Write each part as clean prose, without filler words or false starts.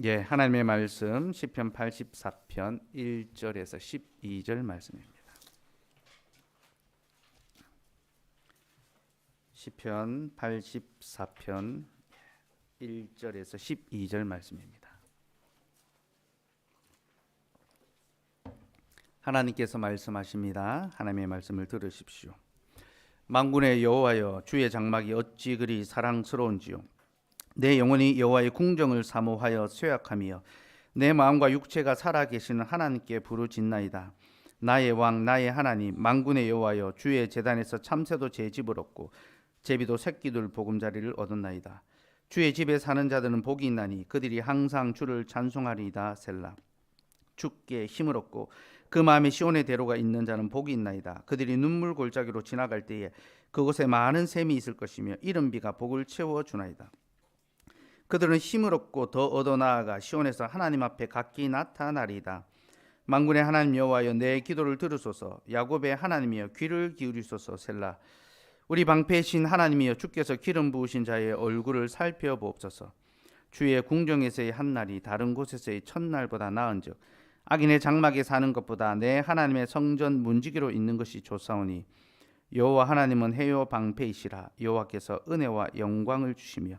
예, 하나님의 말씀 시편 84편 1절에서 12절 말씀입니다. 시편 84편 1절에서 12절 말씀입니다. 하나님께서 말씀하십니다. 하나님의 말씀을 들으십시오. 만군의 여호와여, 주의 장막이 어찌 그리 사랑스러운지요. 내 영혼이 여호와의 궁정을 사모하여 쇠약하며 내 마음과 육체가 살아계시는 하나님께 부르짖나이다. 나의 왕 나의 하나님 만군의 여호와여, 주의 제단에서 참새도 제 집을 얻고 제비도 새끼들 보금자리를 얻었나이다. 주의 집에 사는 자들은 복이 있나니 그들이 항상 주를 찬송하리이다. 셀라. 주께 힘을 얻고 그 마음에 시온의 대로가 있는 자는 복이 있나이다. 그들이 눈물 골짜기로 지나갈 때에 그곳에 많은 샘이 있을 것이며 이른 비가 복을 채워 주나이다. 그들은 힘을 얻고 더 얻어 나아가 시온에서 하나님 앞에 각기 나타나리이다. 만군의 하나님 여호와여, 내 기도를 들으소서. 야곱의 하나님이여, 귀를 기울이소서. 셀라. 우리 방패이신 하나님이여, 주께서 기름 부으신 자의 얼굴을 살펴보옵소서. 주의 궁정에서의 한날이 다른 곳에서의 첫날보다 나은즉 악인의 장막에 사는 것보다 내 하나님의 성전 문지기로 있는 것이 좋사오니 여호와 하나님은 해요 방패이시라. 여호와께서 은혜와 영광을 주시며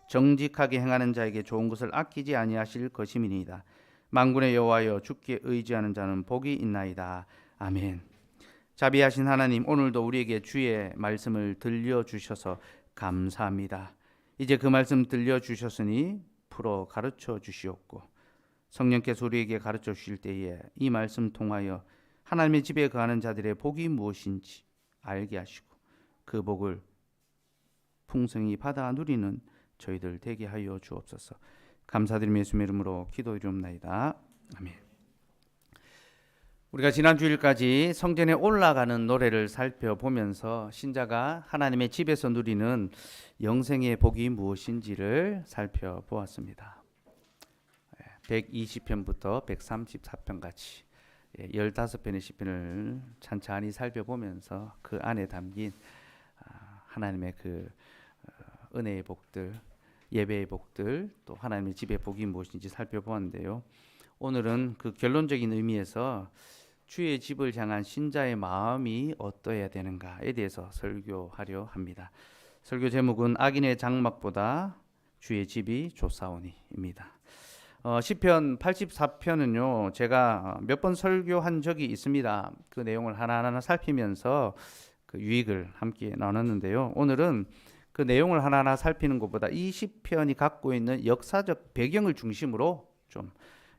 정직하게 행하는 자에게 좋은 것을 아끼지 아니하실 것임이니이다. 만군의 여호와여, 주께 의지하는 자는 복이 있나이다. 아멘. 자비하신 하나님, 오늘도 우리에게 주의 말씀을 들려주셔서 감사합니다. 이제 그 말씀 들려주셨으니 풀어 가르쳐 주시옵고 성령께서 우리에게 가르쳐 주실 때에 이 말씀 통하여 하나님의 집에 거하는 자들의 복이 무엇인지 알게 하시고 그 복을 풍성히 받아 누리는 저희들 되게 하여 주옵소서. 감사드리며 예수님의 이름으로 기도드리옵나이다. 아멘. 우리가 지난 주일까지 성전에 올라가는 노래를 살펴보면서 신자가 하나님의 집에서 누리는 영생의 복이 무엇인지를 살펴보았습니다. 120편부터 134편까지 15편의 시편을 찬찬히 살펴보면서 그 안에 담긴 하나님의 그 은혜의 복들, 예배의 복들, 또 하나님의 집의 복이 무엇인지 살펴보았는데요. 오늘은 그 결론적인 의미에서 주의 집을 향한 신자의 마음이 어떠해야 되는가에 대해서 설교하려 합니다. 설교 제목은 악인의 장막보다 주의 집이 좋사오니입니다. 시편 84편은요, 제가 몇 번 설교한 적이 있습니다. 그 내용을 하나하나 살피면서 그 유익을 함께 나눴는데요. 오늘은 그 내용을 하나하나 살피는 것보다 이 시편이 갖고 있는 역사적 배경을 중심으로 좀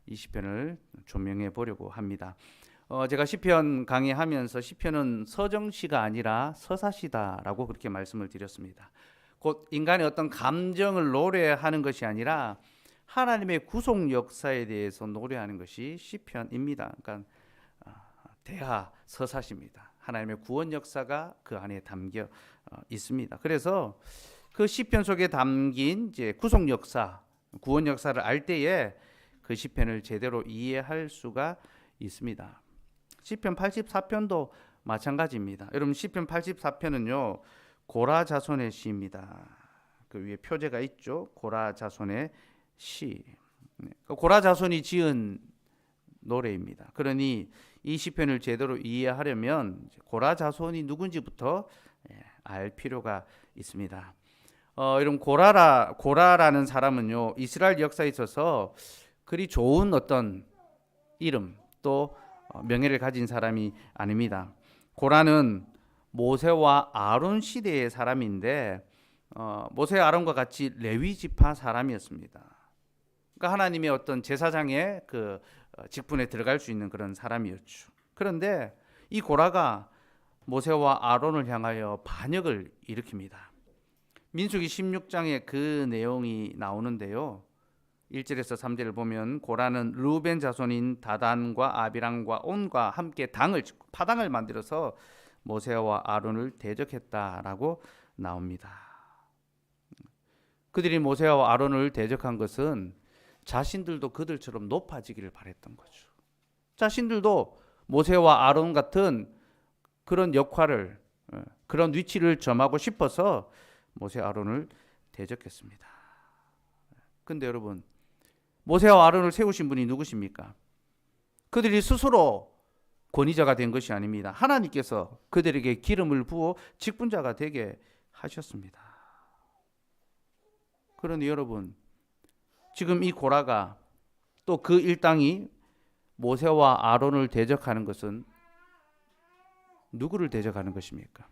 이 시편을 조명해 보려고 합니다. 제가 시편 강의하면서 시편은 서정시가 아니라 서사시다라고 그렇게 말씀을 드렸습니다. 곧 인간의 어떤 감정을 노래하는 것이 아니라 하나님의 구속 역사에 대해서 노래하는 것이 시편입니다. 그러니까 대하 서사시입니다. 하나님의 구원 역사가 그 안에 담겨 있습니다. 그래서 그 시편 속에 담긴 이제 구속 역사, 구원 역사를 알 때에 그 시편을 제대로 이해할 수가 있습니다. 시편 84편도 마찬가지입니다. 여러분, 시편 84편은요 고라 자손의 시입니다. 그 위에 표제가 있죠. 고라 자손의 시. 고라 자손이 지은 노래입니다. 그러니 이 시편을 제대로 이해하려면 고라 자손이 누군지부터 알 필요가 있습니다. 이런 고라라는 사람은요 이스라엘 역사에 있어서 그리 좋은 어떤 이름 또 명예를 가진 사람이 아닙니다. 고라는 모세와 아론 시대의 사람인데 모세와 아론과 같이 레위 지파 사람이었습니다. 그러니까 하나님의 어떤 제사장의 그 직분에 들어갈 수 있는 그런 사람이었죠. 그런데 이 고라가 모세와 아론을 향하여 반역을 일으킵니다. 민수기 16장에 그 내용이 나오는데요. 1절에서 3절을 보면 고라는 르우벤 자손인 다단과 아비람과 온과 함께 파당을 만들어서 모세와 아론을 대적했다라고 나옵니다. 그들이 모세와 아론을 대적한 것은 자신들도 그들처럼 높아지기를 바랬던 거죠. 자신들도 모세와 아론 같은 그런 역할을, 그런 위치를 점하고 싶어서 모세 아론을 대적했습니다. 근데 여러분, 모세와 아론을 세우신 분이 누구십니까? 그들이 스스로 권위자가 된 것이 아닙니다. 하나님께서 그들에게 기름을 부어 직분자가 되게 하셨습니다. 그런데 여러분, 지금 이 고라가 또 그 일당이 모세와 아론을 대적하는 것은 누구를 대적하는 것입니까?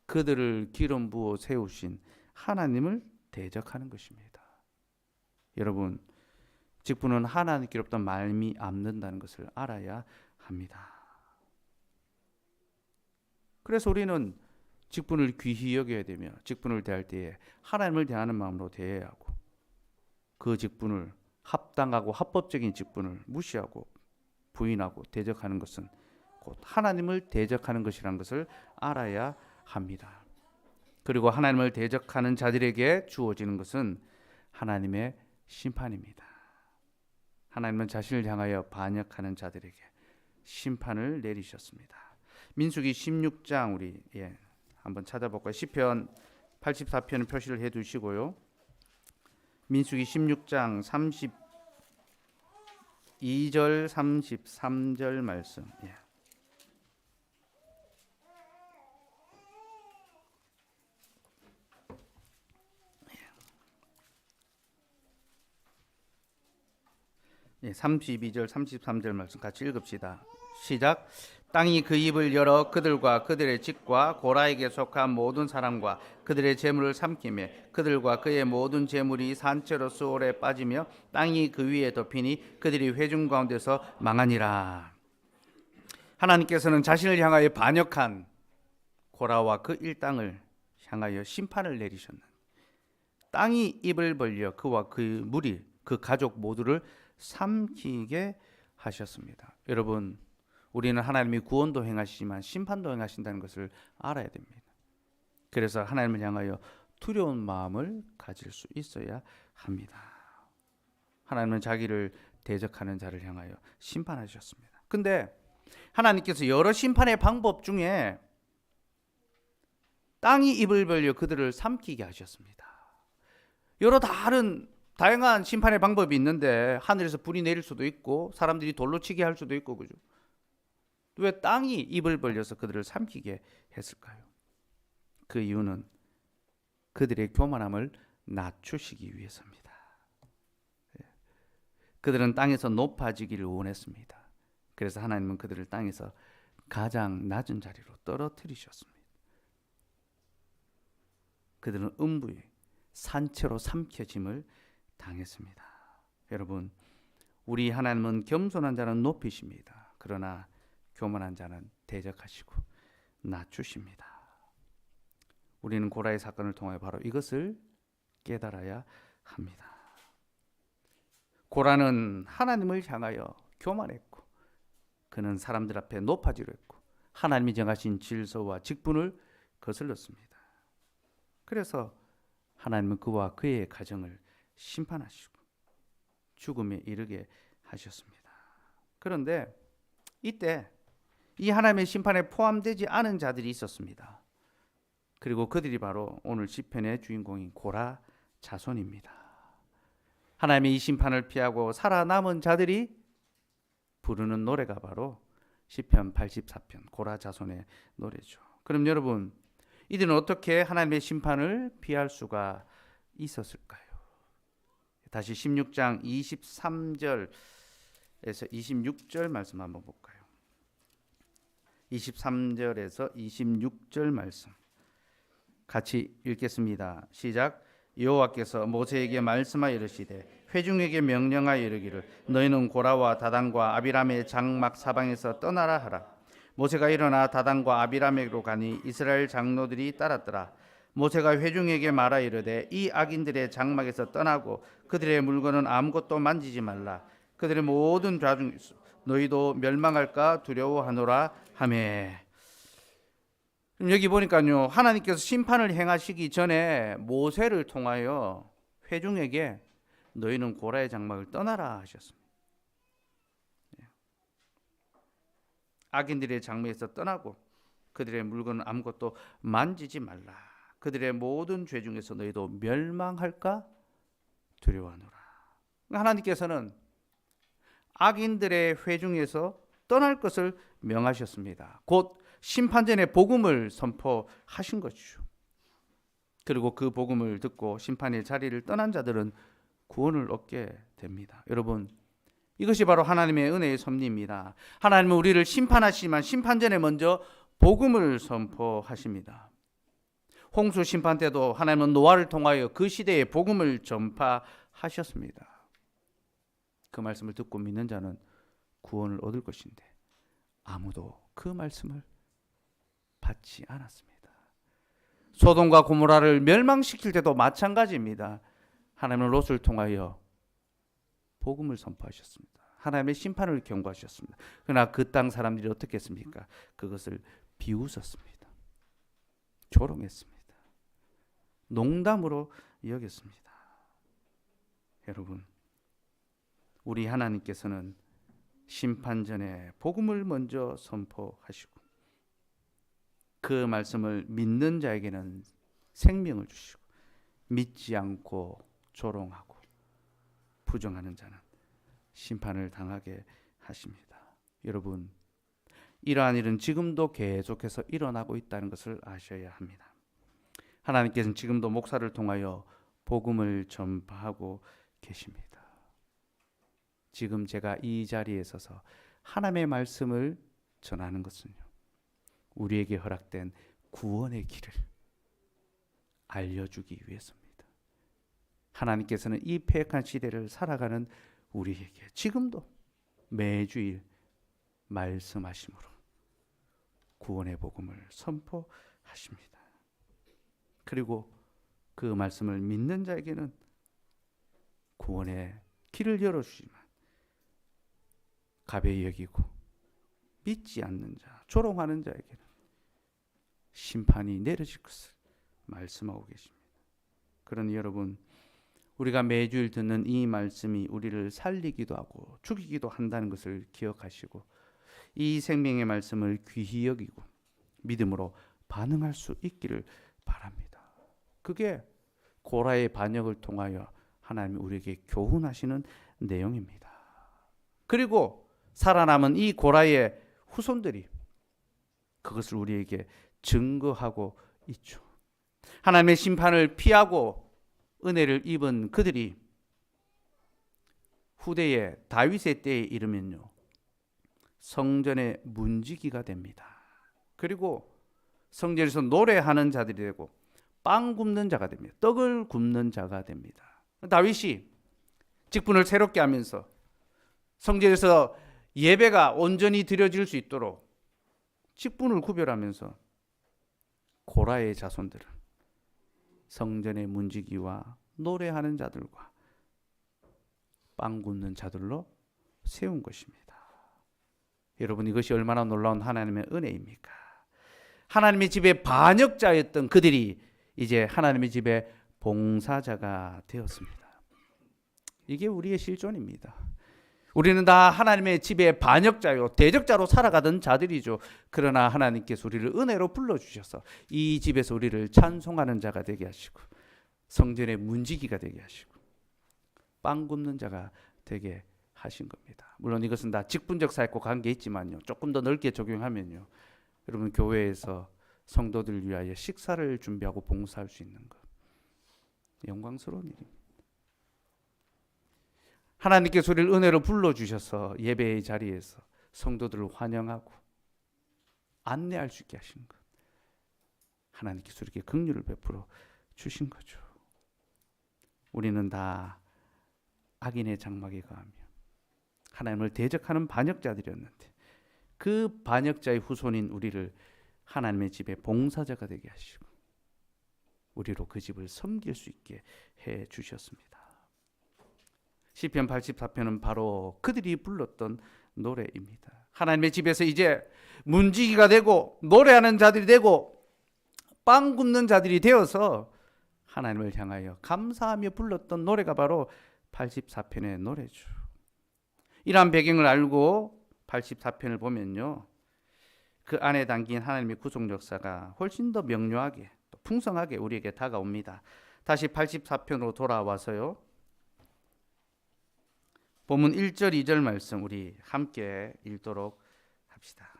그들을 기름 부어 세우신 하나님을 대적하는 것입니다. 여러분, 직분은 하나님께로부터 말미암는다는 것을 알아야 합니다. 그래서 우리는 직분을 귀히 여겨야 되며 직분을 대할 때에 하나님을 대하는 마음으로 대해야 하고, 그 직분을 합당하고 합법적인 직분을 무시하고 부인하고 대적하는 것은 곧 하나님을 대적하는 것이라는 것을 알아야 합니다. 그리고 하나님을 대적하는 자들에게 주어지는 것은 하나님의 심판입니다. 하나님은 자신을 향하여 반역하는 자들에게 심판을 내리셨습니다. 민수기 16장 우리 한번 찾아볼까요? 시편 84편을 표시를 해두시고요. 민수기 16장 32절 33절 말씀. 예, 32절 33절 말씀 같이 읽읍시다. 시작. 땅이 그 입을 열어 그들과 그들의 집과 고라에게 속한 모든 사람과 그들의 재물을 삼키며 그들과 그의 모든 재물이 산채로 수월에 빠지며 땅이 그 위에 덮이니 그들이 회중 가운데서 망하니라. 하나님께서는 자신을 향하여 반역한 고라와 그 일당을 향하여 심판을 내리셨는, 땅이 입을 벌려 그와 그 무리 그 가족 모두를 삼키게 하셨습니다. 여러분, 우리는 하나님이 구원도 행하시지만 심판도 행하신다는 것을 알아야 됩니다. 그래서 하나님을 향하여 두려운 마음을 가질 수 있어야 합니다. 하나님은 자기를 대적하는 자를 향하여 심판하셨습니다. 근데 하나님께서 여러 심판의 방법 중에 땅이 입을 벌려 그들을 삼키게 하셨습니다. 여러 다양한 심판의 방법이 있는데 하늘에서 불이 내릴 수도 있고 사람들이 돌로 치게 할 수도 있고, 그죠? 왜 땅이 입을 벌려서 그들을 삼키게 했을까요? 그 이유는 그들의 교만함을 낮추시기 위해서입니다. 그들은 땅에서 높아지기를 원했습니다. 그래서 하나님은 그들을 땅에서 가장 낮은 자리로 떨어뜨리셨습니다. 그들은 음부의 산채로 삼켜짐을 당했습니다. 여러분, 우리 하나님은 겸손한 자는 높이십니다. 그러나 교만한 자는 대적하시고 낮추십니다. 우리는 고라의 사건을 통해 바로 이것을 깨달아야 합니다. 고라는 하나님을 향하여 교만했고, 그는 사람들 앞에 높아지려 했고, 하나님이 정하신 질서와 직분을 거슬렀습니다. 그래서 하나님은 그와 그의 가정을 심판하시고 죽음에 이르게 하셨습니다. 그런데 이때 이 하나님의 심판에 포함되지 않은 자들이 있었습니다. 그리고 그들이 바로 오늘 시편의 주인공인 고라 자손입니다. 하나님의 이 심판을 피하고 살아남은 자들이 부르는 노래가 바로 시편 84편 고라 자손의 노래죠. 그럼 여러분, 이들은 어떻게 하나님의 심판을 피할 수가 있었을까요? 다시 16장 23절에서 26절 말씀 한번 볼까요? 23절에서 26절 말씀 같이 읽겠습니다. 시작. 여호와께서 모세에게 말씀하여 이르시되 회중에게 명령하여 이르기를 너희는 고라와 다단과 아비람의 장막 사방에서 떠나라 하라. 모세가 일어나 다단과 아비람에게로 가니 이스라엘 장로들이 따랐더라. 모세가 회중에게 말하 이르되 이 악인들의 장막에서 떠나고 그들의 물건은 아무것도 만지지 말라. 그들의 모든 좌중 너희도 멸망할까 두려워하노라 하매. 여기 보니까요, 하나님께서 심판을 행하시기 전에 모세를 통하여 회중에게 너희는 고라의 장막을 떠나라 하셨습니다. 악인들의 장막에서 떠나고 그들의 물건은 아무것도 만지지 말라. 그들의 모든 죄 중에서 너희도 멸망할까 두려워하노라. 하나님께서는 악인들의 회중에서 떠날 것을 명하셨습니다. 곧 심판전의 복음을 선포하신 것이죠. 그리고 그 복음을 듣고 심판의 자리를 떠난 자들은 구원을 얻게 됩니다. 여러분, 이것이 바로 하나님의 은혜의 섭리입니다. 하나님은 우리를 심판하시지만 심판 전에 먼저 복음을 선포하십니다. 홍수 심판 때도 하나님은 노아를 통하여 그 시대에 복음을 전파하셨습니다. 그 말씀을 듣고 믿는 자는 구원을 얻을 것인데 아무도 그 말씀을 받지 않았습니다. 소돔과 고모라를 멸망시킬 때도 마찬가지입니다. 하나님은 롯을 통하여 복음을 선포하셨습니다. 하나님의 심판을 경고하셨습니다. 그러나 그 땅 사람들이 어떻게 했습니까? 그것을 비웃었습니다. 조롱했습니다. 농담으로 여겼습니다. 여러분, 우리 하나님께서는 심판 전에 복음을 먼저 선포하시고 그 말씀을 믿는 자에게는 생명을 주시고 믿지 않고 조롱하고 부정하는 자는 심판을 당하게 하십니다. 여러분, 이러한 일은 지금도 계속해서 일어나고 있다는 것을 아셔야 합니다. 하나님께서는 지금도 목사를 통하여 복음을 전파하고 계십니다. 지금 제가 이 자리에 서서 하나님의 말씀을 전하는 것은요, 우리에게 허락된 구원의 길을 알려주기 위해서입니다. 하나님께서는 이 패역한 시대를 살아가는 우리에게 지금도 매주일 말씀하심으로 구원의 복음을 선포하십니다. 그리고 그 말씀을 믿는 자에게는 구원의 길을 열어주지만 가벼이 여기고 믿지 않는 자, 조롱하는 자에게는 심판이 내려질 것을 말씀하고 계십니다. 그러니 여러분, 우리가 매주일 듣는 이 말씀이 우리를 살리기도 하고 죽이기도 한다는 것을 기억하시고 이 생명의 말씀을 귀히 여기고 믿음으로 반응할 수 있기를 바랍니다. 그게 고라의 반역을 통하여 하나님이 우리에게 교훈하시는 내용입니다. 그리고 살아남은 이 고라의 후손들이 그것을 우리에게 증거하고 있죠. 하나님의 심판을 피하고 은혜를 입은 그들이 후대에 다윗의 때에 이르면요, 성전의 문지기가 됩니다. 그리고 성전에서 노래하는 자들이 되고 빵 굽는 자가 됩니다. 떡을 굽는 자가 됩니다. 다윗이 직분을 새롭게 하면서 성전에서 예배가 온전히 드려질 수 있도록 직분을 구별하면서 고라의 자손들을 성전의 문지기와 노래하는 자들과 빵 굽는 자들로 세운 것입니다. 여러분, 이것이 얼마나 놀라운 하나님의 은혜입니까? 하나님의 집에 반역자였던 그들이 이제 하나님의 집에 봉사자가 되었습니다. 이게 우리의 실존입니다. 우리는 다 하나님의 집에 반역자요, 대적자로 살아가던 자들이죠. 그러나 하나님께서 우리를 은혜로 불러주셔서 이 집에서 우리를 찬송하는 자가 되게 하시고 성전의 문지기가 되게 하시고 빵 굽는 자가 되게 하신 겁니다. 물론 이것은 다 직분적 사역과 관계 있지만요, 조금 더 넓게 적용하면요, 여러분, 교회에서 성도들 위하여 식사를 준비하고 봉사할 수 있는 것, 영광스러운 일입니다. 하나님께서 우리를 은혜로 불러주셔서 예배의 자리에서 성도들을 환영하고 안내할 수 있게 하신 것, 하나님께서 우리에게 긍휼을 베풀어 주신 거죠. 우리는 다 악인의 장막에 거하며 하나님을 대적하는 반역자들이었는데 그 반역자의 후손인 우리를 하나님의 집에 봉사자가 되게 하시고 우리로 그 집을 섬길 수 있게 해 주셨습니다. 시편 84편은 바로 그들이 불렀던 노래입니다. 하나님의 집에서 이제 문지기가 되고 노래하는 자들이 되고 빵 굽는 자들이 되어서 하나님을 향하여 감사하며 불렀던 노래가 바로 84편의 노래죠. 이러한 배경을 알고 84편을 보면요, 그 안에 담긴 하나님의 구속 역사가 훨씬 더 명료하게 또 풍성하게 우리에게 다가옵니다. 다시 84편으로 돌아와서요, 본문 1절 2절 말씀 우리 함께 읽도록 합시다.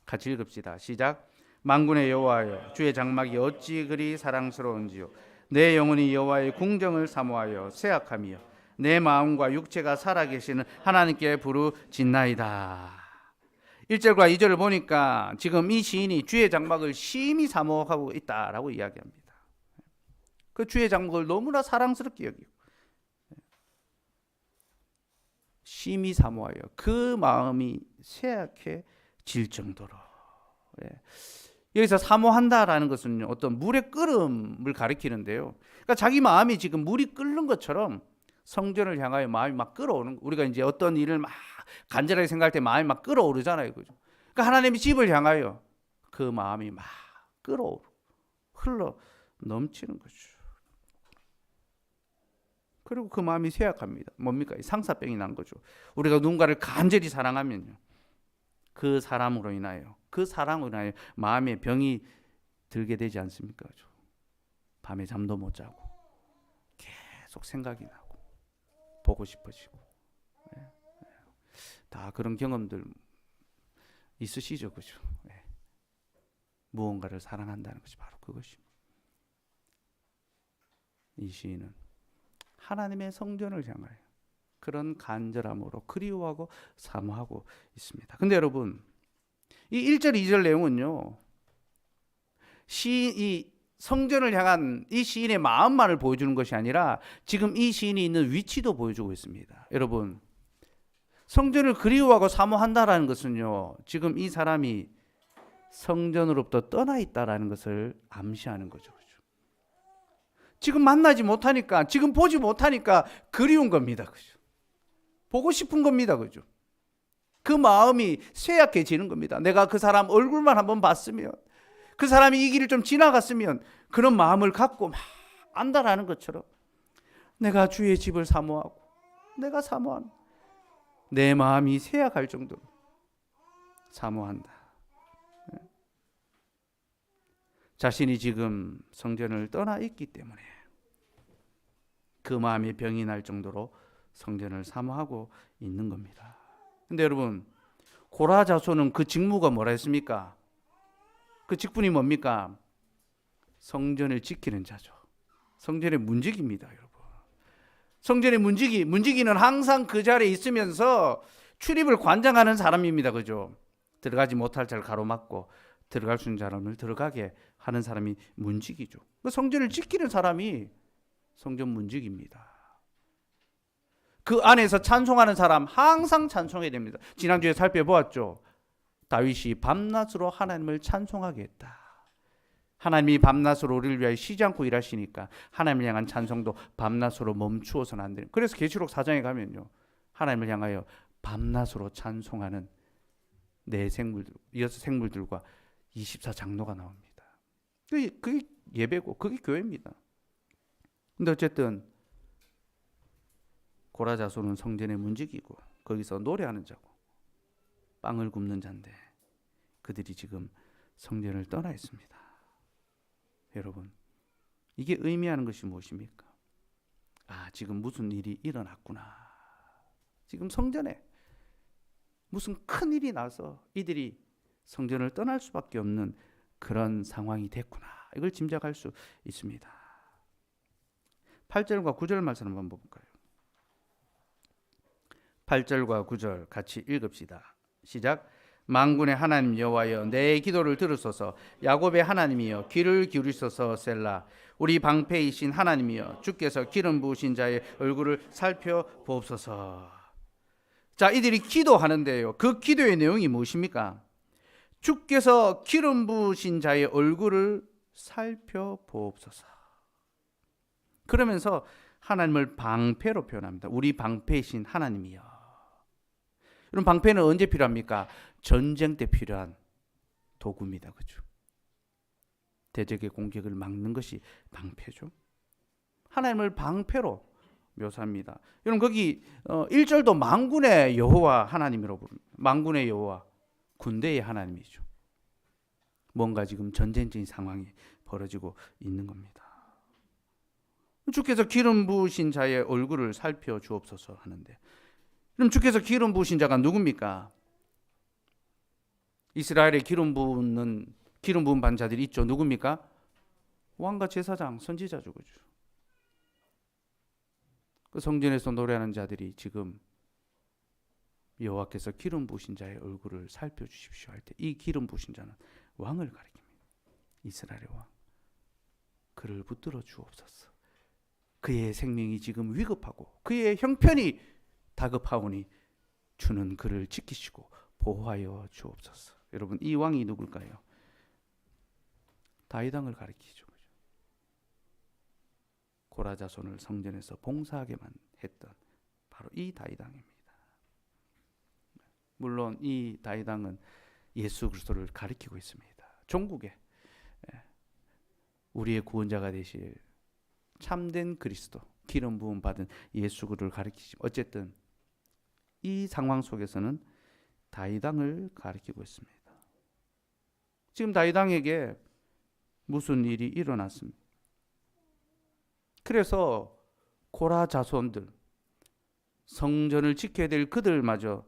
같이 읽읍시다. 시작. 만군의 여호와여, 주의 장막이 어찌 그리 사랑스러운지요. 내 영혼이 여호와의 궁정을 사모하여 쇠약하며 내 마음과 육체가 살아계시는 하나님께 부르짖나이다. 1절과 2절을 보니까 지금 이 시인이 주의 장막을 심히 사모하고 있다라고 이야기합니다. 그 주의 장막을 너무나 사랑스럽게 여기고 심히 사모하여 그 마음이 쇠약해질 정도로. 여기서 사모한다라는 것은 어떤 물의 끓음을 가리키는데요. 그러니까 자기 마음이 지금 물이 끓는 것처럼 성전을 향하여 마음이 막 끓어오는, 우리가 이제 어떤 일을 막 간절하게 생각할 때 마음이 막 끓어오르잖아요. 그죠? 그러니까 하나님의 집을 향하여 그 마음이 막 끓어오르고 흘러 넘치는 거죠. 그리고 그 마음이 쇠약합니다. 뭡니까? 상사병이 난 거죠. 우리가 누군가를 간절히 사랑하면요, 그 사람으로 인하여, 그 사랑으로 인하여 마음에 병이 들게 되지 않습니까? 그죠? 밤에 잠도 못 자고 계속 생각이 나고 보고 싶어지고, 다 그런 경험들 있으시죠, 그죠? 무언가를 사랑한다는 것이 바로 그것입니다. 이 시인은 하나님의 성전을 향하여 그런 간절함으로 그리워하고 사모하고 있습니다. 근데 여러분, 이 1절 2절 내용은요, 이 성전을 향한 이 시인의 마음만을 보여주는 것이 아니라 지금 이 시인이 있는 위치도 보여주고 있습니다. 여러분, 성전을 그리워하고 사모한다라는 것은요, 지금 이 사람이 성전으로부터 떠나 있다라는 것을 암시하는 거죠. 지금 만나지 못하니까, 지금 보지 못하니까 그리운 겁니다. 그죠? 보고 싶은 겁니다. 그죠? 그 마음이 쇠약해지는 겁니다. 내가 그 사람 얼굴만 한번 봤으면, 그 사람이 이 길을 좀 지나갔으면 그런 마음을 갖고 막 안다라는 것처럼 내가 주의 집을 사모하고 내가 사모하는 내 마음이 쇠약할 정도로 사모한다. 자신이 지금 성전을 떠나 있기 때문에 그 마음이 병이 날 정도로 성전을 사모하고 있는 겁니다. 근데 여러분, 고라 자손은 그 직무가 뭐라 했습니까? 그 직분이 뭡니까? 성전을 지키는 자죠. 성전의 문지기입니다, 여러분. 성전의 문지기는 항상 그 자리에 있으면서 출입을 관장하는 사람입니다. 그죠? 들어가지 못할 자를 가로막고 들어갈 수 있는 사람을 들어가게 하는 사람이 문지기죠. 그 성전을 지키는 사람이 성전 문지기입니다. 그 안에서 찬송하는 사람 항상 찬송해야 됩니다. 지난주에 살펴보았죠. 다윗이 밤낮으로 하나님을 찬송하게 했다. 하나님이 밤낮으로 우리를 위하여 쉬지 않고 일하시니까 하나님을 향한 찬송도 밤낮으로 멈추어서는 안 돼요. 그래서 계시록 4장에 가면요, 하나님을 향하여 밤낮으로 찬송하는 네 생물들, 여섯 생물들과 24장로가 나옵니다. 그게 예배고 그게 교회입니다. 근데 어쨌든 고라 자손은 성전의 문지기고 거기서 노래하는 자고 빵을 굽는 자인데 그들이 지금 성전을 떠나 있습니다. 여러분, 이게 의미하는 것이 무엇입니까? 지금 무슨 일이 일어났구나. 지금 성전에 무슨 큰 일이 나서 이들이 성전을 떠날 수밖에 없는 그런 상황이 됐구나. 이걸 짐작할 수 있습니다. 8절과 9절 말씀 한번 볼까요? 8절과 9절 같이 읽읍시다. 시작. 만군의 하나님 여호와여, 내 기도를 들으소서. 야곱의 하나님이여, 귀를 기울이소서. 셀라. 우리 방패이신 하나님이여, 주께서 기름 부으신 자의 얼굴을 살펴보옵소서. 자, 이들이 기도하는데요, 그 기도의 내용이 무엇입니까? 주께서 기름 부으신 자의 얼굴을 살펴보옵소서. 그러면서 하나님을 방패로 표현합니다. 우리 방패이신 하나님이여. 여러분, 방패는 언제 필요합니까? 전쟁 때 필요한 도구입니다. 그죠? 대적의 공격을 막는 것이 방패죠. 하나님을 방패로 묘사합니다. 여러분, 거기 1절도 만군의 여호와 하나님이라고 부릅니다. 만군의 여호와, 군대의 하나님이죠. 뭔가 지금 전쟁적인 상황이 벌어지고 있는 겁니다. 주께서 기름 부으신 자의 얼굴을 살펴주옵소서 하는데, 그럼 주께서 기름 부으신 자가 누굽니까? 이스라엘에 기름 부은 반자들이 있죠. 누굽니까? 왕과 제사장, 선지자죠. 그죠? 그 성전에서 노래하는 자들이 지금 여호와께서 기름 부으신 자의 얼굴을 살펴주십시오 할 때 이 기름 부으신 자는 왕을 가리킵니다. 이스라엘의 왕. 그를 붙들어 주옵소서. 그의 생명이 지금 위급하고 그의 형편이 다급하오니 주는 그를 지키시고 보호하여 주옵소서. 여러분, 이 왕이 누굴까요? 다윗 왕을 가리키죠. 고라 자손을 성전에서 봉사하게만 했던 바로 이 다윗 왕입니다. 물론 이 다윗 왕은 예수 그리스도를 가리키고 있습니다. 종국에 우리의 구원자가 되실 참된 그리스도, 기름 부음 받은 예수 그리스도를 가리키지. 어쨌든 이 상황 속에서는 다윗 왕을 가리키고 있습니다. 지금 다윗 왕에게 무슨 일이 일어났습니다. 그래서 고라 자손들, 성전을 지켜야 될 그들마저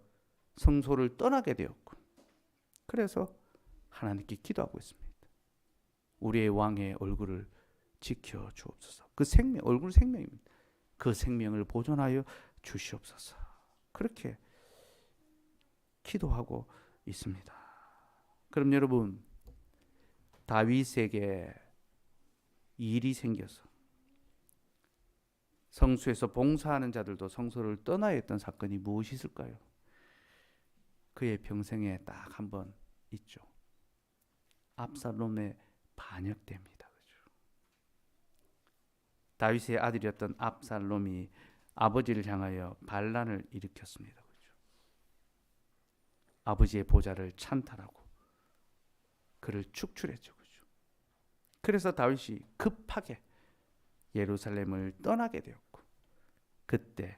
성소를 떠나게 되었고, 그래서 하나님께 기도하고 있습니다. 우리의 왕의 얼굴을 지켜 주옵소서. 그 생명, 얼굴 생명입니다. 그 생명을 보존하여 주시옵소서. 그렇게 기도하고 있습니다. 그럼 여러분, 다윗에게 일이 생겨서 성수에서 봉사하는 자들도 성소를 떠나야 했던 사건이 무엇이 있을까요? 그의 평생에 딱 한 번 있죠. 압살롬의 반역됩니다. 그렇죠? 다윗의 아들이었던 압살롬이 아버지를 향하여 반란을 일으켰습니다. 그렇죠? 아버지의 보좌를 찬탈하고 그를 축출했죠. 그렇죠? 그래서 다윗이 급하게 예루살렘을 떠나게 되었고, 그때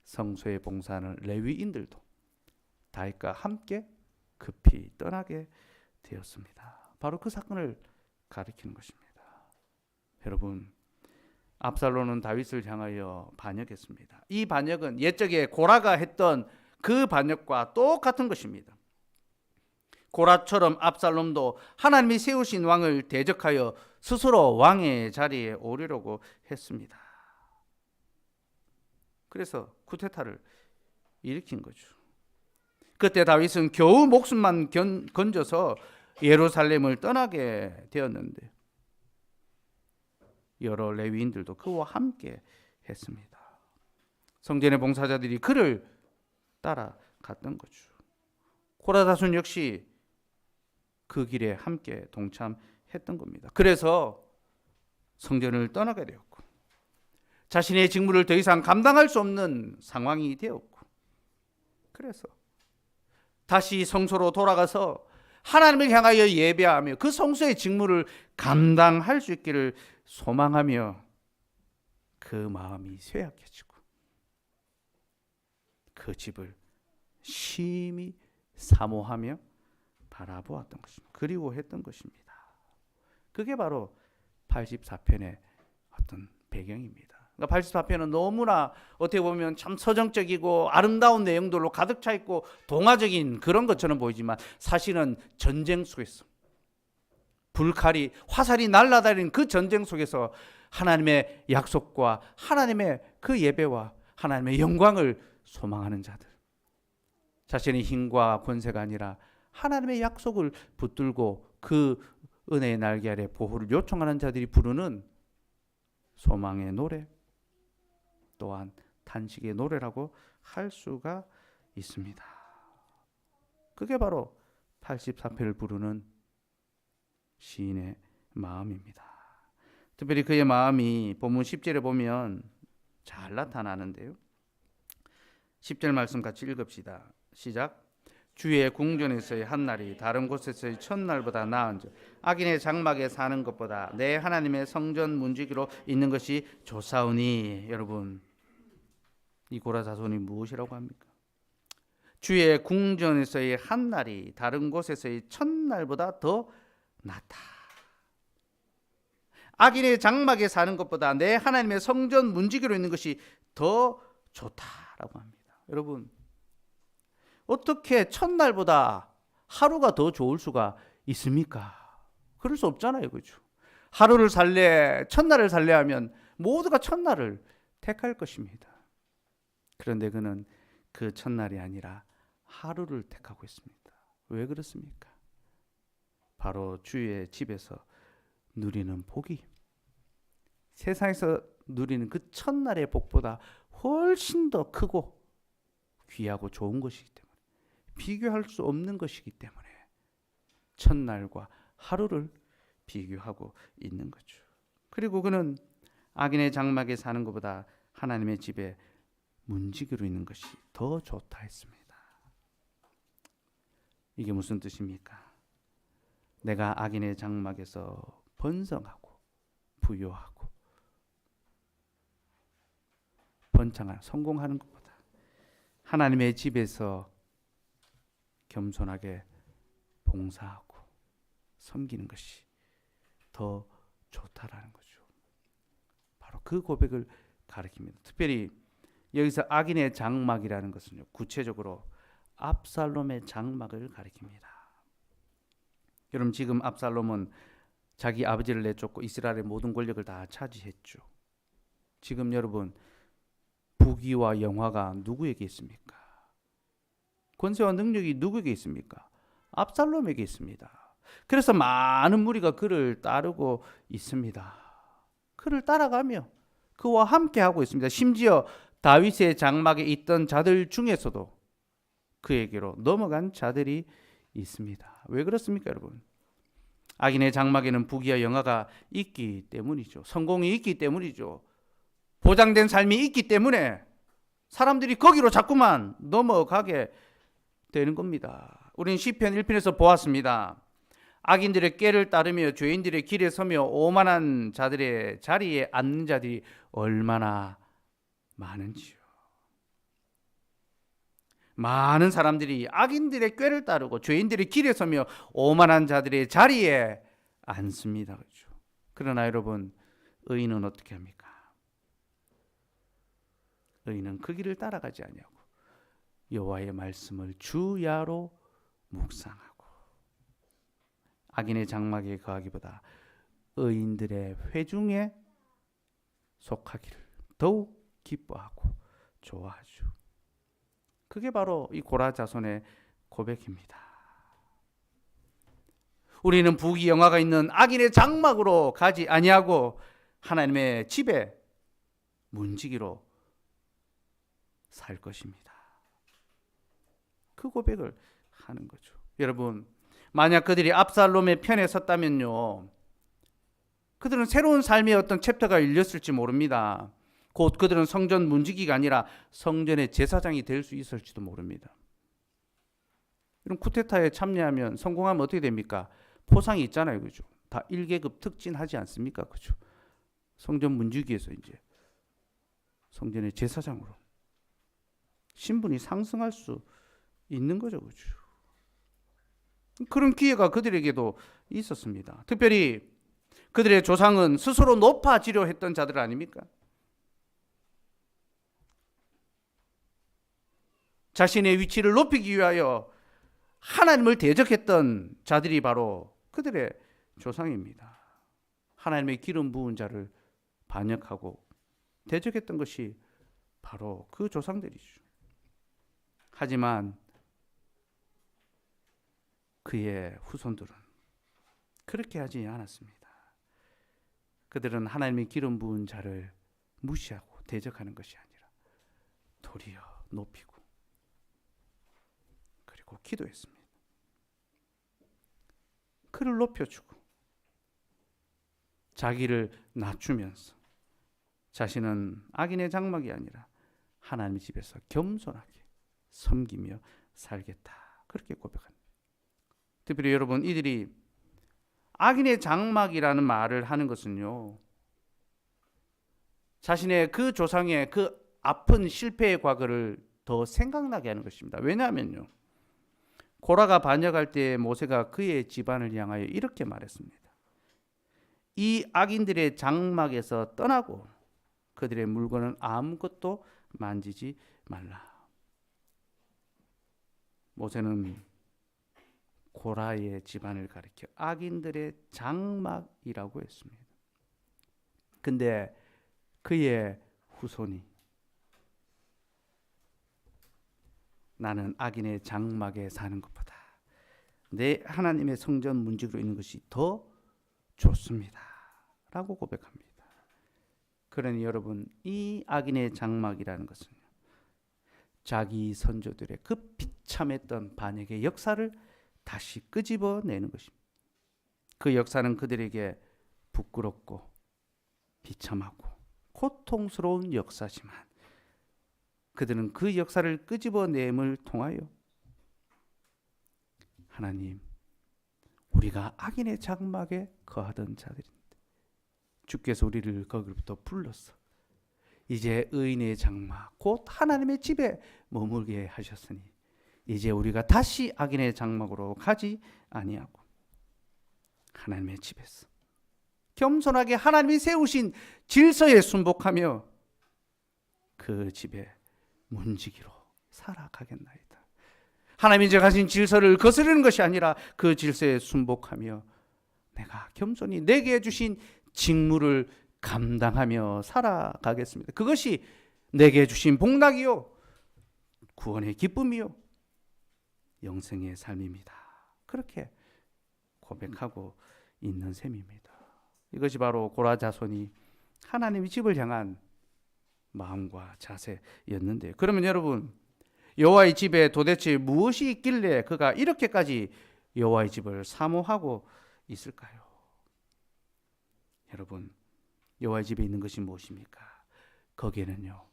성소에 봉사하는 레위인들도 다윗과 함께 급히 떠나게 되었습니다. 바로 그 사건을 가리키는 것입니다. 여러분, 압살롬은 다윗을 향하여 반역했습니다. 이 반역은 옛적에 고라가 했던 그 반역과 똑같은 것입니다. 고라처럼 압살롬도 하나님이 세우신 왕을 대적하여 스스로 왕의 자리에 오르려고 했습니다. 그래서 쿠데타를 일으킨 거죠. 그때 다윗은 겨우 목숨만 건져서 예루살렘을 떠나게 되었는데 여러 레위인들도 그와 함께 했습니다. 성전의 봉사자들이 그를 따라갔던 거죠. 고라 자손 역시 그 길에 함께 동참했던 겁니다. 그래서 성전을 떠나게 되었고, 자신의 직무를 더 이상 감당할 수 없는 상황이 되었고, 그래서 다시 성소로 돌아가서 하나님을 향하여 예배하며 그 성소의 직무를 감당할 수 있기를 소망하며 그 마음이 쇠약해지고 그 집을 심히 사모하며 바라보았던 것입니다. 그리워했던 것입니다. 그게 바로 84편의 어떤 배경입니다. 그러니까 84편은 너무나 어떻게 보면 참 서정적이고 아름다운 내용들로 가득 차 있고 동화적인 그런 것처럼 보이지만 사실은 전쟁 속에서 불칼이 화살이 날아다니는 그 전쟁 속에서 하나님의 약속과 하나님의 그 예배와 하나님의 영광을 소망하는 자들, 자신의 힘과 권세가 아니라 하나님의 약속을 붙들고 그 은혜의 날개 아래 보호를 요청하는 자들이 부르는 소망의 노래, 또한 탄식의 노래라고 할 수가 있습니다. 그게 바로 84편을 부르는 시인의 마음입니다. 특별히 그의 마음이 본문 10절에 보면 잘 나타나는데요. 10절 말씀 같이 읽읍시다. 시작. 주의 궁전에서의 한날이 다른 곳에서의 첫날보다 나은즉 악인의 장막에 사는 것보다 내 하나님의 성전 문지기로 있는 것이 좋사오니. 여러분, 이 고라 자손이 무엇이라고 합니까? 주의 궁전에서의 한날이 다른 곳에서의 첫날보다 더 낫다. 악인의 장막에 사는 것보다 내 하나님의 성전 문지기로 있는 것이 더 좋다라고 합니다. 여러분, 어떻게 첫날보다 하루가 더 좋을 수가 있습니까? 그럴 수 없잖아요. 그죠? 하루를 살래, 첫날을 살래 하면 모두가 첫날을 택할 것입니다. 그런데 그는 그 첫날이 아니라 하루를 택하고 있습니다. 왜 그렇습니까? 바로 주의 집에서 누리는 복이 세상에서 누리는 그 첫날의 복보다 훨씬 더 크고 귀하고 좋은 것이기 때문에, 비교할 수 없는 것이기 때문에 첫날과 하루를 비교하고 있는 거죠. 그리고 그는 악인의 장막에 사는 것보다 하나님의 집에 문지기로 있는 것이 더 좋다 했습니다. 이게 무슨 뜻입니까? 내가 악인의 장막에서 번성하고 부유하고 번창하는, 성공하는 것보다 하나님의 집에서 겸손하게 봉사하고 섬기는 것이 더 좋다라는 거죠. 바로 그 고백을 가리킵니다. 특별히 여기서 악인의 장막이라는 것은요, 구체적으로 압살롬의 장막을 가리킵니다. 여러분, 지금 압살롬은 자기 아버지를 내쫓고 이스라엘의 모든 권력을 다 차지했죠. 지금 여러분, 부귀와 영화가 누구에게 있습니까? 권세와 능력이 누구에게 있습니까? 압살롬에게 있습니다. 그래서 많은 무리가 그를 따르고 있습니다. 그를 따라가며 그와 함께 하고 있습니다. 심지어 다윗의 장막에 있던 자들 중에서도 그에게로 넘어간 자들이 있습니다. 왜 그렇습니까, 여러분? 악인의 장막에는 부귀와 영화가 있기 때문이죠. 성공이 있기 때문이죠. 보장된 삶이 있기 때문에 사람들이 거기로 자꾸만 넘어가게 되는 겁니다. 우리는 시편 1편에서 보았습니다. 악인들의 꾀를 따르며 죄인들의 길에 서며 오만한 자들의 자리에 앉는 자들이 얼마나 많은지요. 많은 사람들이 악인들의 꾀를 따르고 죄인들의 길에 서며 오만한 자들의 자리에 앉습니다. 그렇죠? 그러나 여러분, 의인은 어떻게 합니까? 의인은 그 길을 따라가지 아니하고 여호와의 말씀을 주야로 묵상하고 악인의 장막에 거하기보다 의인들의 회중에 속하기를 더욱 기뻐하고 좋아하죠. 그게 바로 이 고라 자손의 고백입니다. 우리는 부귀 영화가 있는 악인의 장막으로 가지 아니하고 하나님의 집에 문지기로 살 것입니다. 그 고백을 하는 거죠. 여러분, 만약 그들이 압살롬의 편에 섰다면요, 그들은 새로운 삶의 어떤 챕터가 열렸을지 모릅니다. 곧 그들은 성전 문지기가 아니라 성전의 제사장이 될 수 있을지도 모릅니다. 이런 쿠데타에 참여하면, 성공하면 어떻게 됩니까? 포상이 있잖아요. 그죠? 다 1계급 특진하지 않습니까? 그죠? 성전 문지기에서 이제 성전의 제사장으로 신분이 상승할 수 있는 거죠. 그죠? 그런 기회가 그들에게도 있었습니다. 특별히 그들의 조상은 스스로 높아지려 했던 자들 아닙니까? 자신의 위치를 높이기 위하여 하나님을 대적했던 자들이 바로 그들의 조상입니다. 하나님의 기름 부은 자를 반역하고 대적했던 것이 바로 그 조상들이죠. 하지만 그의 후손들은 그렇게 하지 않았습니다. 그들은 하나님의 기름 부은 자를 무시하고 대적하는 것이 아니라 도리어 높이고 그리고 기도했습니다. 그를 높여주고 자기를 낮추면서 자신은 악인의 장막이 아니라 하나님의 집에서 겸손하게 섬기며 살겠다, 그렇게 고백합니다. 특별히 여러분, 이들이 악인의 장막이라는 말을 하는 것은요, 자신의 그 조상의 그 아픈 실패의 과거를 더 생각나게 하는 것입니다. 왜냐하면요, 고라가 반역할 때 모세가 그의 집안을 향하여 이렇게 말했습니다. 이 악인들의 장막에서 떠나고 그들의 물건은 아무것도 만지지 말라. 모세는 고라의 집안을 가리켜 악인들의 장막이라고 했습니다. 근데 그의 후손이 나는 악인의 장막에 사는 것보다 내 하나님의 성전 문지기로 있는 것이 더 좋습니다 라고 고백합니다. 그러니 여러분, 이 악인의 장막이라는 것은 자기 선조들의 그 비참했던 반역의 역사를 다시 끄집어내는 것입니다. 그 역사는 그들에게 부끄럽고 비참하고 고통스러운 역사지만 그들은 그 역사를 끄집어냄을 통하여 하나님, 우리가 악인의 장막에 거하던 자들인데 주께서 우리를 거기로부터 불러서 이제 의인의 장막 곧 하나님의 집에 머물게 하셨으니 이제 우리가 다시 악인의 장막으로 가지 아니하고 하나님의 집에서 겸손하게 하나님이 세우신 질서에 순복하며 그 집에 문지기로 살아가겠나이다. 하나님이 정하신 질서를 거스르는 것이 아니라 그 질서에 순복하며 내가 겸손히 내게 주신 직무를 감당하며 살아가겠습니다. 그것이 내게 주신 복락이요 구원의 기쁨이요 영생의 삶입니다. 그렇게 고백하고 있는 셈입니다. 이것이 바로 고라 자손이 하나님의 집을 향한 마음과 자세였는데요. 그러면 여러분, 여호와의 집에 도대체 무엇이 있길래 그가 이렇게까지 여호와의 집을 사모하고 있을까요? 여러분, 여호와의 집에 있는 것이 무엇입니까? 거기에는요,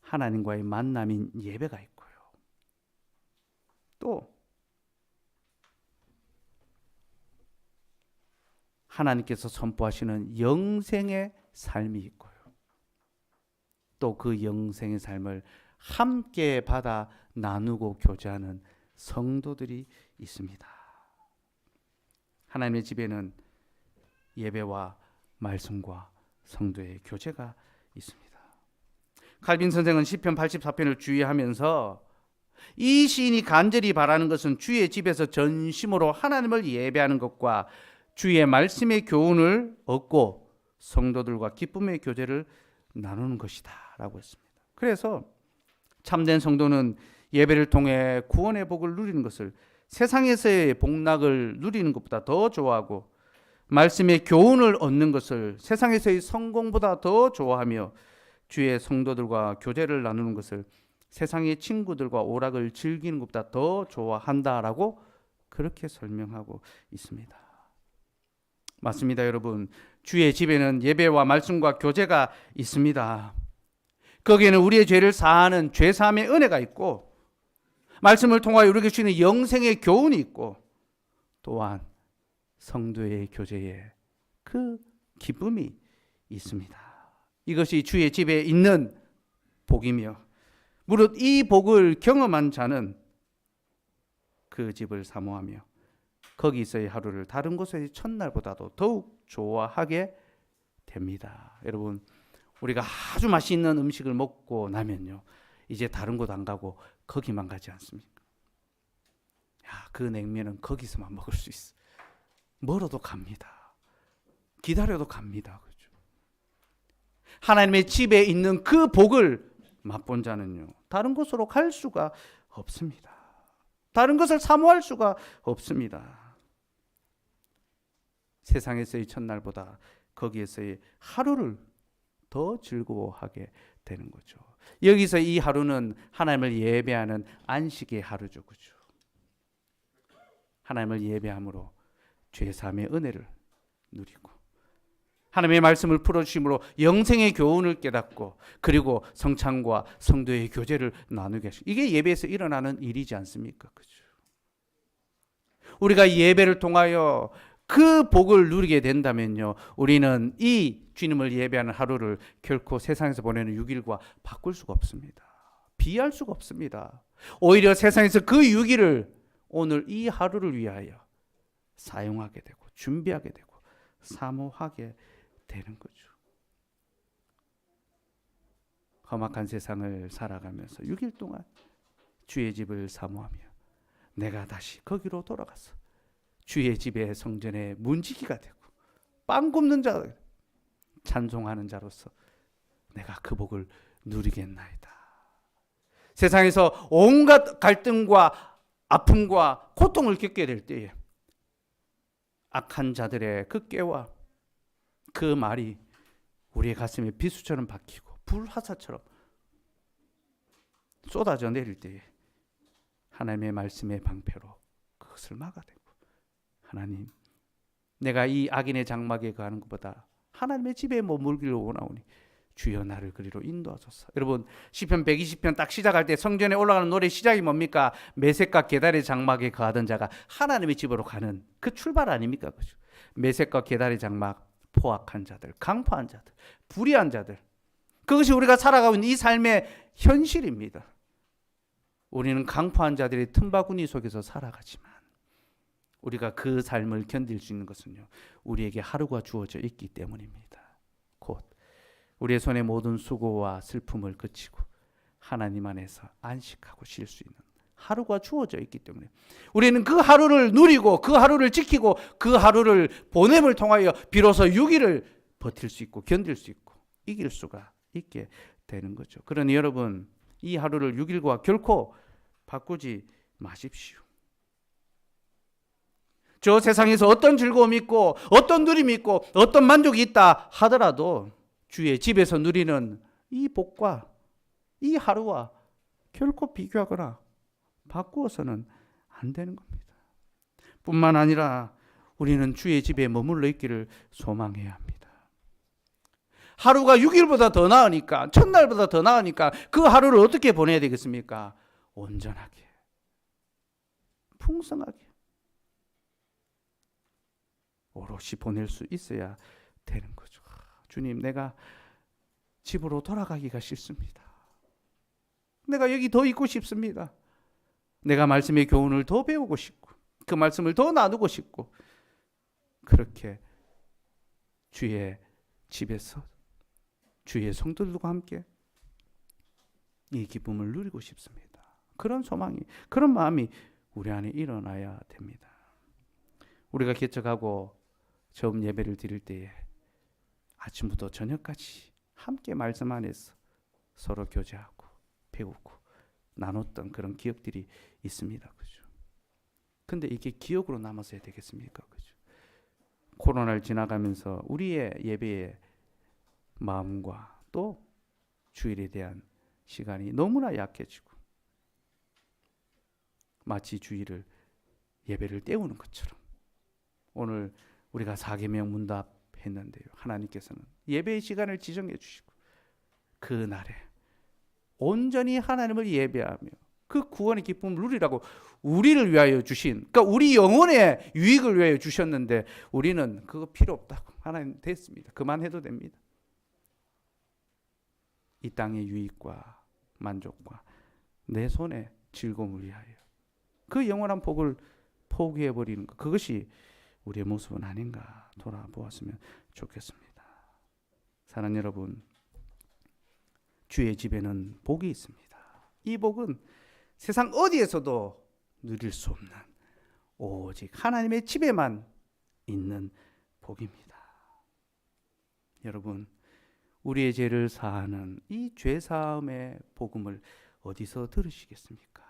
하나님과의 만남인 예배가 있고요, 또 하나님께서 선포하시는 영생의 삶이 있고요, 또 그 영생의 삶을 함께 받아 나누고 교제하는 성도들이 있습니다. 하나님의 집에는 예배와 말씀과 성도의 교제가 있습니다. 칼빈 선생은 시편 84편을 주의하면서 이 시인이 간절히 바라는 것은 주의 집에서 전심으로 하나님을 예배하는 것과 주의 말씀의 교훈을 얻고 성도들과 기쁨의 교제를 나누는 것이다 라고 했습니다. 그래서 참된 성도는 예배를 통해 구원의 복을 누리는 것을 세상에서의 복락을 누리는 것보다 더 좋아하고 말씀의 교훈을 얻는 것을 세상에서의 성공보다 더 좋아하며 주의 성도들과 교제를 나누는 것을 세상의 친구들과 오락을 즐기는 것보다 더 좋아한다라고 그렇게 설명하고 있습니다. 맞습니다, 여러분. 주의 집에는 예배와 말씀과 교제가 있습니다. 거기에는 우리의 죄를 사하는 죄사함의 은혜가 있고 말씀을 통하여 우리에게 주시는 영생의 교훈이 있고 또한 성도의 교제에 그 기쁨이 있습니다. 이것이 주의 집에 있는 복이며 무릇 이 복을 경험한 자는 그 집을 사모하며 거기서의 하루를 다른 곳의 첫날보다도 더욱 좋아하게 됩니다. 여러분, 우리가 아주 맛있는 음식을 먹고 나면요, 이제 다른 곳 안 가고 거기만 가지 않습니까? 야, 그 냉면은 거기서만 먹을 수 있어. 멀어도 갑니다. 기다려도 갑니다. 그렇죠? 하나님의 집에 있는 그 복을 맛본 자는요, 다른 곳으로 갈 수가 없습니다. 다른 것을 사모할 수가 없습니다. 세상에서의 첫날보다 거기에서의 하루를 더 즐거워하게 되는 거죠. 여기서 이 하루는 하나님을 예배하는 안식의 하루죠. 그죠? 하나님을 예배함으로 죄사함의 은혜를 누리고 하나님의 말씀을 풀어주심으로 영생의 교훈을 깨닫고 그리고 성찬과 성도의 교제를 나누게 하시고, 이게 예배에서 일어나는 일이지 않습니까? 그죠? 우리가 예배를 통하여 그 복을 누리게 된다면요, 우리는 이 주님을 예배하는 하루를 결코 세상에서 보내는 6일과 바꿀 수가 없습니다. 비할 수가 없습니다. 오히려 세상에서 그 6일을 오늘 이 하루를 위하여 사용하게 되고 준비하게 되고 사모하게 되는 거죠. 험악한 세상을 살아가면서 6일 동안 주의 집을 사모하며 내가 다시 거기로 돌아가서 주의 집의 성전의 문지기가 되고 빵 굽는 자, 찬송하는 자로서 내가 그 복을 누리겠나이다. 세상에서 온갖 갈등과 아픔과 고통을 겪게 될 때에 악한 자들의 그 꾀와 그 말이 우리의 가슴에 비수처럼 박히고 불화살처럼 쏟아져 내릴 때에 하나님의 말씀의 방패로 그것을 막아내고, 하나님, 내가 이 악인의 장막에 거하는 것보다 하나님의 집에 머물기를 원하오니 주여 나를 그리로 인도하소서. 여러분, 시편 120편 딱 시작할 때 성전에 올라가는 노래 시작이 뭡니까? 메섹과 게달의 장막에 거하던 자가 하나님의 집으로 가는 그 출발 아닙니까? 그죠? 메섹과 게달의 장막, 포악한 자들, 강포한 자들, 불의한 자들, 그것이 우리가 살아가고 있는 이 삶의 현실입니다. 우리는 강포한 자들의 틈바구니 속에서 살아가지만 우리가 그 삶을 견딜 수 있는 것은요, 우리에게 하루가 주어져 있기 때문입니다. 곧 우리의 손에 모든 수고와 슬픔을 그치고 하나님 안에서 안식하고 쉴 수 있는 하루가 주어져 있기 때문에 우리는 그 하루를 누리고 그 하루를 지키고 그 하루를 보냄을 통하여 비로소 6일을 버틸 수 있고 견딜 수 있고 이길 수가 있게 되는 거죠. 그러니 여러분, 이 하루를 6일과 결코 바꾸지 마십시오. 저 세상에서 어떤 즐거움이 있고 어떤 누림이 있고 어떤 만족이 있다 하더라도 주의 집에서 누리는 이 복과 이 하루와 결코 비교하거나 바꾸어서는 안 되는 겁니다. 뿐만 아니라 우리는 주의 집에 머물러 있기를 소망해야 합니다. 하루가 6일보다 더 나으니까, 첫날보다 더 나으니까 그 하루를 어떻게 보내야 되겠습니까? 온전하게, 풍성하게, 오롯이 보낼 수 있어야 되는 거죠. 주님, 내가 집으로 돌아가기가 싫습니다. 내가 여기 더 있고 싶습니다. 내가 말씀의 교훈을 더 배우고 싶고 그 말씀을 더 나누고 싶고 그렇게 주의 집에서 주의 성도들과 함께 이 기쁨을 누리고 싶습니다. 그런 소망이, 그런 마음이 우리 안에 일어나야 됩니다. 우리가 개척하고 처음 예배를 드릴 때에 아침부터 저녁까지 함께 말씀 안에서 서로 교제하고 배우고 나눴던 그런 기억들이 있습니다. 그죠? 근데 이게 기억으로 남아서야 되겠습니까? 그죠? 코로나를 지나가면서 우리의 예배의 마음과 또 주일에 대한 시간이 너무나 약해지고 마치 주일을 예배를 때우는 것처럼 오늘 우리가 4계명 문답 했는데요, 하나님께서는 예배의 시간을 지정해 주시고 그 날에 온전히 하나님을 예배하며 그 구원의 기쁨을 누리라고 우리를 위하여 주신, 그러니까 우리 영혼의 유익을 위하여 주셨는데 우리는 그거 필요 없다고, 하나님 됐습니다, 그만해도 됩니다. 이 땅의 유익과 만족과 내 손의 즐거움을 위하여 그 영원한 복을 포기해버리는 것, 그것이 우리의 모습은 아닌가 돌아보았으면 좋겠습니다. 사랑하는 여러분, 주의 집에는 복이 있습니다. 이 복은 세상 어디에서도 누릴 수 없는 오직 하나님의 집에만 있는 복입니다. 여러분, 우리의 죄를 사하는 이 죄사함의 복음을 어디서 들으시겠습니까?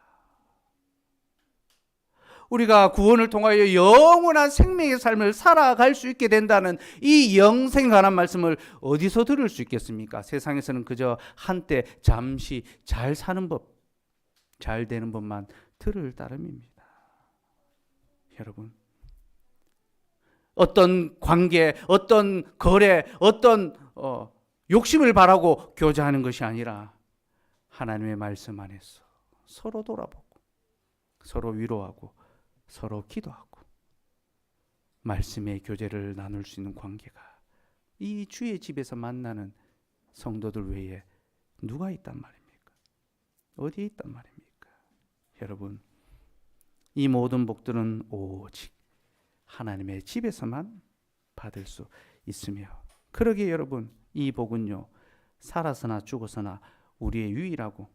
우리가 구원을 통하여 영원한 생명의 삶을 살아갈 수 있게 된다는 이 영생에 관한 말씀을 어디서 들을 수 있겠습니까? 세상에서는 그저 한때 잠시 잘 사는 법, 잘 되는 법만 들을 따름입니다. 여러분, 어떤 관계, 어떤 거래, 어떤 욕심을 바라고 교제하는 것이 아니라 하나님의 말씀 안에서 서로 돌아보고 서로 위로하고 서로 기도하고 말씀의 교제를 나눌 수 있는 관계가 이 주의 집에서 만나는 성도들 외에 누가 있단 말입니까? 어디에 있단 말입니까? 여러분, 이 모든 복들은 오직 하나님의 집에서만 받을 수 있으며, 그러기에 여러분, 이 복은요, 살아서나 죽어서나 우리의 유일하고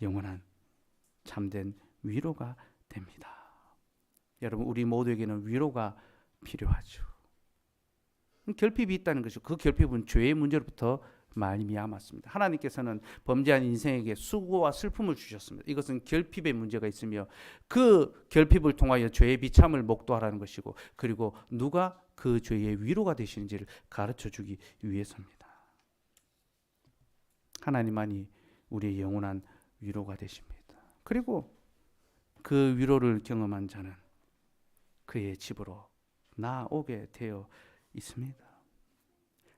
영원한 참된 위로가 됩니다. 여러분, 우리 모두에게는 위로가 필요하죠. 결핍이 있다는 것이죠. 그 결핍은 죄의 문제로부터 말미암았습니다. 하나님께서는 범죄한 인생에게 수고와 슬픔을 주셨습니다. 이것은 결핍의 문제가 있으며 그 결핍을 통하여 죄의 비참을 목도하라는 것이고, 그리고 누가 그 죄의 위로가 되시는지를 가르쳐 주기 위해서입니다. 하나님만이 우리의 영원한 위로가 되십니다. 그리고 그 위로를 경험한 자는 그의 집으로 나오게 되어 있습니다.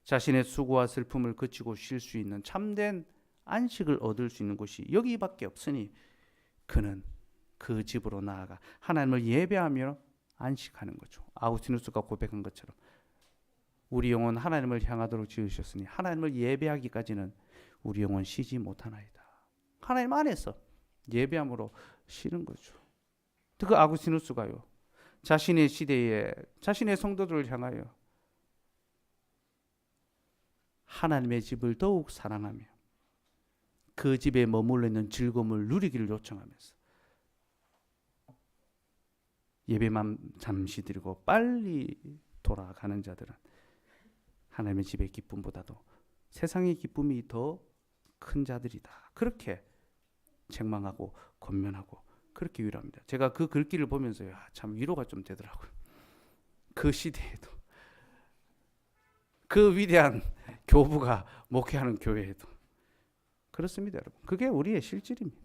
자신의 수고와 슬픔을 그치고 쉴 수 있는 참된 안식을 얻을 수 있는 곳이 여기밖에 없으니 그는 그 집으로 나아가 하나님을 예배하며 안식하는 거죠. 아우구스티누스가 고백한 것처럼 우리 영혼 하나님을 향하도록 지으셨으니 하나님을 예배하기까지는 우리 영혼 쉬지 못하나이다. 하나님 안에서 예배함으로 쉬는 거죠. 그 아구스티누스가요, 자신의 시대에 자신의 성도들을 향하여 하나님의 집을 더욱 사랑하며 그 집에 머물러 있는 즐거움을 누리기를 요청하면서 예배만 잠시 드리고 빨리 돌아가는 자들은 하나님의 집의 기쁨보다도 세상의 기쁨이 더 큰 자들이다. 그렇게 책망하고 권면하고 그렇게 위로합니다. 제가 그 글귀를 보면서 참 위로가 좀 되더라고요. 그 시대에도 그 위대한 교부가 목회하는 교회에도 그렇습니다, 여러분. 그게 우리의 실질입니다.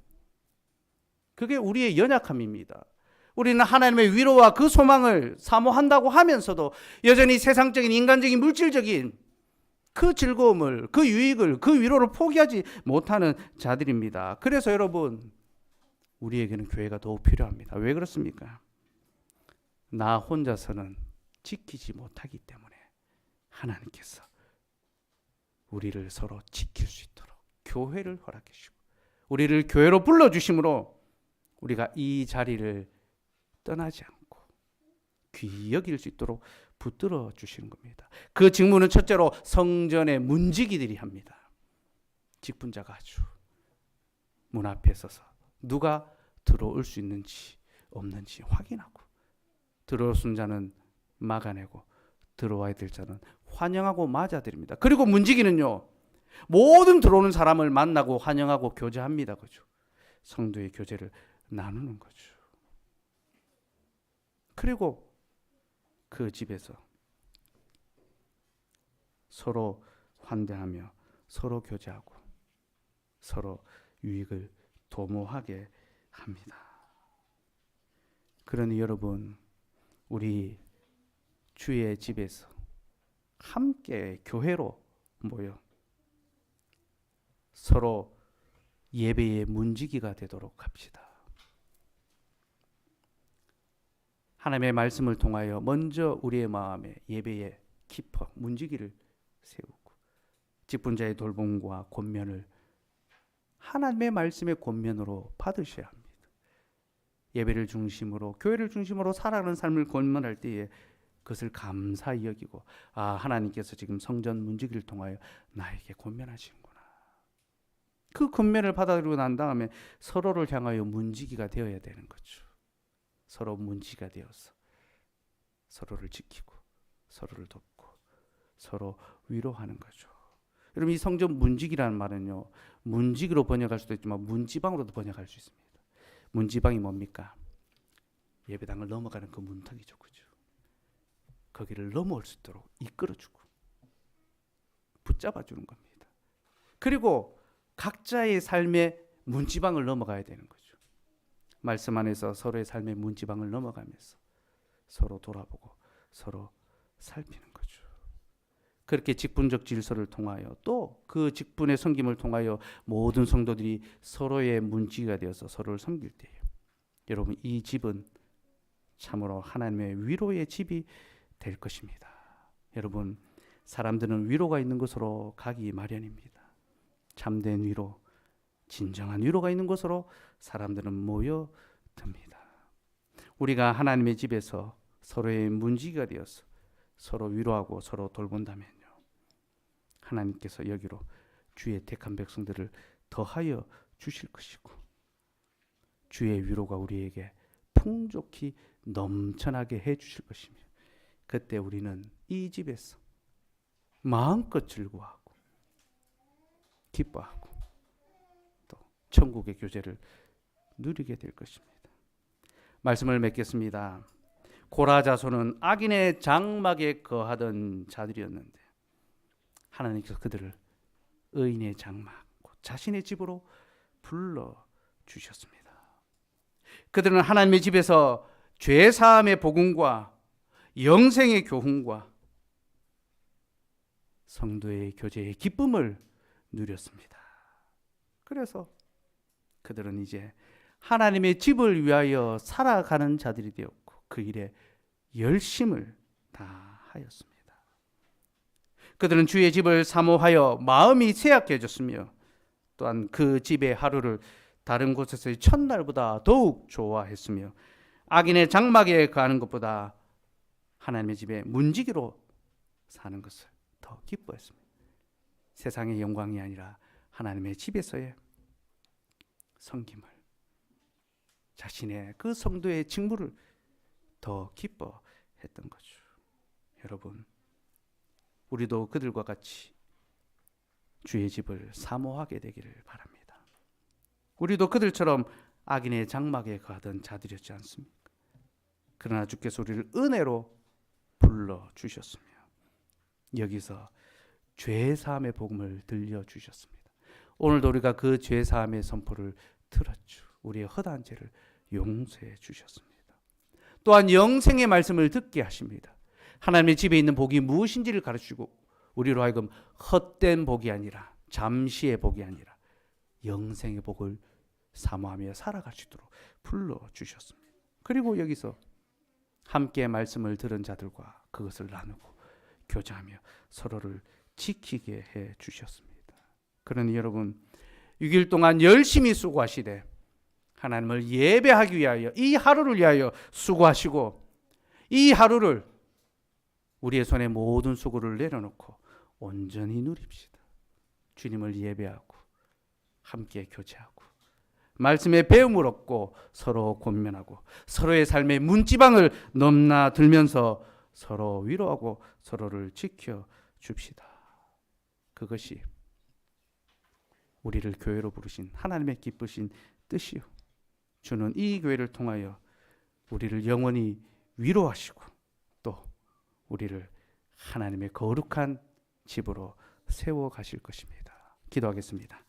그게 우리의 연약함입니다. 우리는 하나님의 위로와 그 소망을 사모한다고 하면서도 여전히 세상적인 인간적인 물질적인 그 즐거움을, 그 유익을, 그 위로를 포기하지 못하는 자들입니다. 그래서 여러분, 우리에게는 교회가 더욱 필요합니다. 왜 그렇습니까? 나 혼자서는 지키지 못하기 때문에 하나님께서 우리를 서로 지킬 수 있도록 교회를 허락해 주시고 우리를 교회로 불러주심으로 우리가 이 자리를 떠나지 않고 귀히 여길 수 있도록 붙들어 주시는 겁니다. 그 직무는 첫째로 성전의 문지기들이 합니다. 직분자가 아주 문 앞에 서서 누가 들어올 수 있는지 없는지 확인하고 들어올 자는 막아내고 들어와야 될 자는 환영하고 맞아드립니다. 그리고 문지기는요, 모든 들어오는 사람을 만나고 환영하고 교제합니다. 그죠? 성도의 교제를 나누는 거죠. 그리고 그 집에서 서로 환대하며 서로 교제하고 서로 유익을 도모하게 합니다. 그러니 여러분, 우리 주의 집에서 함께 교회로 모여 서로 예배의 문지기가 되도록 합시다. 하나님의 말씀을 통하여 먼저 우리의 마음에 예배의 키퍼, 문지기를 세우고 직분자의 돌봄과 권면을 하나님의 말씀의 권면으로 받으셔야 합니다. 예배를 중심으로, 교회를 중심으로 살아가는 삶을 권면할 때에 그것을 감사히 여기고, 하나님께서 지금 성전 문지기를 통하여 나에게 권면하시는구나. 그 권면을 받아들이고 난 다음에 서로를 향하여 문지기가 되어야 되는 거죠. 서로 문지기가 되어서 서로를 지키고 서로를 돕고 서로 위로하는 거죠. 여러분, 이 성전 문지기라는 말은요, 문지기로 번역할 수도 있지만 문지방으로도 번역할 수 있습니다. 문지방이 뭡니까? 예배당을 넘어가는 그 문턱이죠. 그죠? 거기를 넘어올 수 있도록 이끌어주고 붙잡아주는 겁니다. 그리고 각자의 삶의 문지방을 넘어가야 되는 거죠. 말씀 안에서 서로의 삶의 문지방을 넘어가면서 서로 돌아보고 서로 살피는 거죠. 그렇게 직분적 질서를 통하여 또 그 직분의 섬김을 통하여 모든 성도들이 서로의 문지기가 되어서 서로를 섬길 때에 여러분, 이 집은 참으로 하나님의 위로의 집이 될 것입니다. 여러분, 사람들은 위로가 있는 곳으로 가기 마련입니다. 참된 위로, 진정한 위로가 있는 곳으로 사람들은 모여듭니다. 우리가 하나님의 집에서 서로의 문지기가 되어서 서로 위로하고 서로 돌본다면요, 하나님께서 여기로 주의 택한 백성들을 더하여 주실 것이고 주의 위로가 우리에게 풍족히 넘쳐나게 해 주실 것이며, 그때 우리는 이 집에서 마음껏 즐거워하고 기뻐하고 또 천국의 교제를 누리게 될 것입니다. 말씀을 맺겠습니다. 고라 자손은 악인의 장막에 거하던 자들이었는데 하나님께서 그들을 의인의 장막, 자신의 집으로 불러주셨습니다. 그들은 하나님의 집에서 죄사함의 복음과 영생의 교훈과 성도의 교제의 기쁨을 누렸습니다. 그래서 그들은 이제 하나님의 집을 위하여 살아가는 자들이 되었고 그 일에 열심을 다하였습니다. 그들은 주의 집을 사모하여 마음이 쇠약해졌으며 또한 그 집의 하루를 다른 곳에서의 첫날보다 더욱 좋아했으며 악인의 장막에 가는 것보다 하나님의 집에 문지기로 사는 것을 더 기뻐했습니다. 세상의 영광이 아니라 하나님의 집에서의 섬김을, 자신의 그 성도의 직무를 더 기뻐했던 거죠. 여러분, 우리도 그들과 같이 주의 집을 사모하게 되기를 바랍니다. 우리도 그들처럼 악인의 장막에 가던 자들이었지 않습니까? 그러나 주께서 우리를 은혜로 불러주셨으며 여기서 죄사함의 복음을 들려주셨습니다. 오늘도 우리가 그 죄사함의 선포를 들었죠. 우리의 허다한 죄를 용서해 주셨습니다. 또한 영생의 말씀을 듣게 하십니다. 하나님의 집에 있는 복이 무엇인지를 가르치고 우리로 하여금 헛된 복이 아니라, 잠시의 복이 아니라 영생의 복을 사모하며 살아갈 수 있도록 불러주셨습니다. 그리고 여기서 함께 말씀을 들은 자들과 그것을 나누고 교제하며 서로를 지키게 해 주셨습니다. 그러니 여러분, 6일 동안 열심히 수고하시되 하나님을 예배하기 위하여 이 하루를 위하여 수고하시고 이 하루를 우리의 손에 모든 수고를 내려놓고 온전히 누립시다. 주님을 예배하고 함께 교제하고 말씀의 배움을 얻고 서로 권면하고 서로의 삶의 문지방을 넘나들면서 서로 위로하고 서로를 지켜줍시다. 그것이 우리를 교회로 부르신 하나님의 기쁘신 뜻이요, 주는 이 교회를 통하여 우리를 영원히 위로하시고 또 우리를 하나님의 거룩한 집으로 세워 가실 것입니다. 기도하겠습니다.